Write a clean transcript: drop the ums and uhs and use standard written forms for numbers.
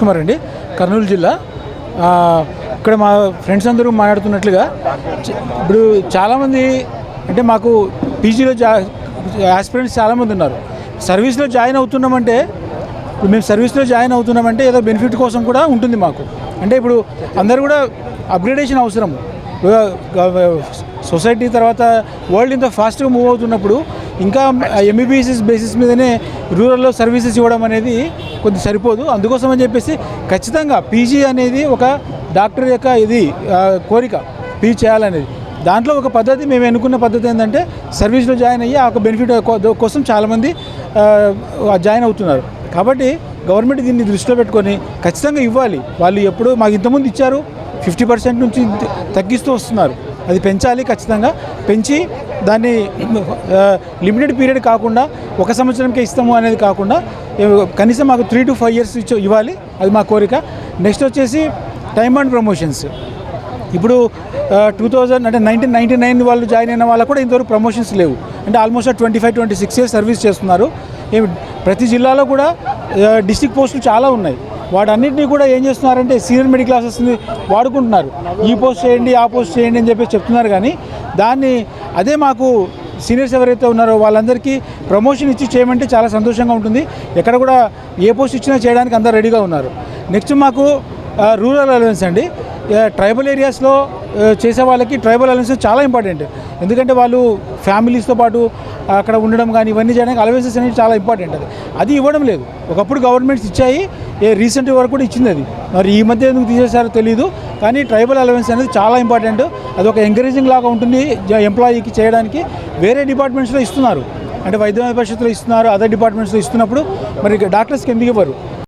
కుమార్ అండి, కర్నూలు జిల్లా. ఇక్కడ మా ఫ్రెండ్స్ అందరూ మాట్లాడుతున్నట్లుగా ఇప్పుడు చాలామంది అంటే మాకు పీజీలో ఆస్పిరెంట్స్ చాలామంది ఉన్నారు. సర్వీస్లో జాయిన్ అవుతున్నామంటే మేము సర్వీస్లో జాయిన్ అవుతున్నామంటే ఏదో బెనిఫిట్ కోసం కూడా ఉంటుంది మాకు. అంటే ఇప్పుడు అందరూ కూడా అప్గ్రేడేషన్ అవసరం. సొసైటీ తర్వాత వరల్డ్ ఇంత ఫాస్ట్గా మూవ్ అవుతున్నప్పుడు ఇంకా ఎంబీబీఎస్ బేసిస్ మీదనే రూరల్లో సర్వీసెస్ ఇవ్వడం అనేది కొద్ది సరిపోదు. అందుకోసం అని చెప్పేసి ఖచ్చితంగా పీజీ అనేది ఒక డాక్టర్ యొక్క కోరిక పీజీ చేయాలనేది. దాంట్లో ఒక పద్ధతి మేము ఎన్నుకున్న పద్ధతి ఏంటంటే సర్వీస్లో జాయిన్ అయ్యి ఆ ఒక బెనిఫిట్ కోసం చాలామంది జాయిన్ అవుతున్నారు. కాబట్టి గవర్నమెంట్ దీన్ని దృష్టిలో పెట్టుకొని ఖచ్చితంగా ఇవ్వాలి. వాళ్ళు ఎప్పుడు మాకు ఇంతకుముందు ఇచ్చారు, 50% నుంచి తగ్గిస్తూ వస్తున్నారు. అది పెంచాలి, ఖచ్చితంగా పెంచి దాన్ని లిమిటెడ్ పీరియడ్ కాకుండా 1 సంవత్సరంకే ఇస్తాము అనేది కాకుండా కనీసం మాకు 3 to 5 years ఇవ్వాలి. అది మా కోరిక. నెక్స్ట్ వచ్చేసి టైమ్ అండ్ ప్రమోషన్స్. ఇప్పుడు 1999 వాళ్ళు జాయిన్ అయిన వాళ్ళకు కూడా ఇంతవరకు ప్రమోషన్స్ లేవు. అంటే ఆల్మోస్ట్ 25-26 years సర్వీస్ చేస్తున్నారు. ప్రతి జిల్లాలో కూడా డిస్ట్రిక్ట్ పోస్టులు చాలా ఉన్నాయి. వాటన్నిటినీ కూడా ఏం చేస్తున్నారంటే సీనియర్ మెడికల్ ఆఫీసర్స్ని వాడుకుంటున్నారు. ఈ పోస్ట్ చేయండి, ఆ పోస్ట్ చేయండి అని చెప్పి చెప్తున్నారు. కానీ దాన్ని అదే మాకు సీనియర్స్ ఎవరైతే ఉన్నారో వాళ్ళందరికీ ప్రమోషన్ ఇచ్చి చేయమంటే చాలా సంతోషంగా ఉంటుంది. ఎక్కడ కూడా ఏ పోస్ట్ ఇచ్చినా చేయడానికి అందరూ రెడీగా ఉన్నారు. నెక్స్ట్ మాకు రూరల్ అలవెన్స్ అండి. ట్రైబల్ ఏరియాస్లో చేసే వాళ్ళకి ట్రైబల్ అలవెన్స్ చాలా ఇంపార్టెంట్. ఎందుకంటే వాళ్ళు ఫ్యామిలీస్తో పాటు అక్కడ ఉండడం కానీ ఇవన్నీ చేయడానికి అలవెన్సెస్ అనేది చాలా ఇంపార్టెంట్. అది ఇవ్వడం లేదు. ఒకప్పుడు గవర్నమెంట్స్ ఇచ్చాయి, రీసెంట్ వరకు కూడా ఇచ్చింది. అది మరి ఈ మధ్య ఎందుకు తీసేశారో తెలియదు. కానీ ట్రైబల్ అలవెన్స్ అనేది చాలా ఇంపార్టెంట్. అది ఒక ఎంకరేజింగ్ లాగా ఉంటుంది ఎంప్లాయీకి చేయడానికి. వేరే డిపార్ట్మెంట్స్లో ఇస్తున్నారు, అంటే వైద్య పరిషత్తులో ఇస్తున్నారు, అదర్ డిపార్ట్మెంట్స్లో ఇస్తున్నప్పుడు మరి డాక్టర్స్కి ఎందుకు ఇవ్వరు?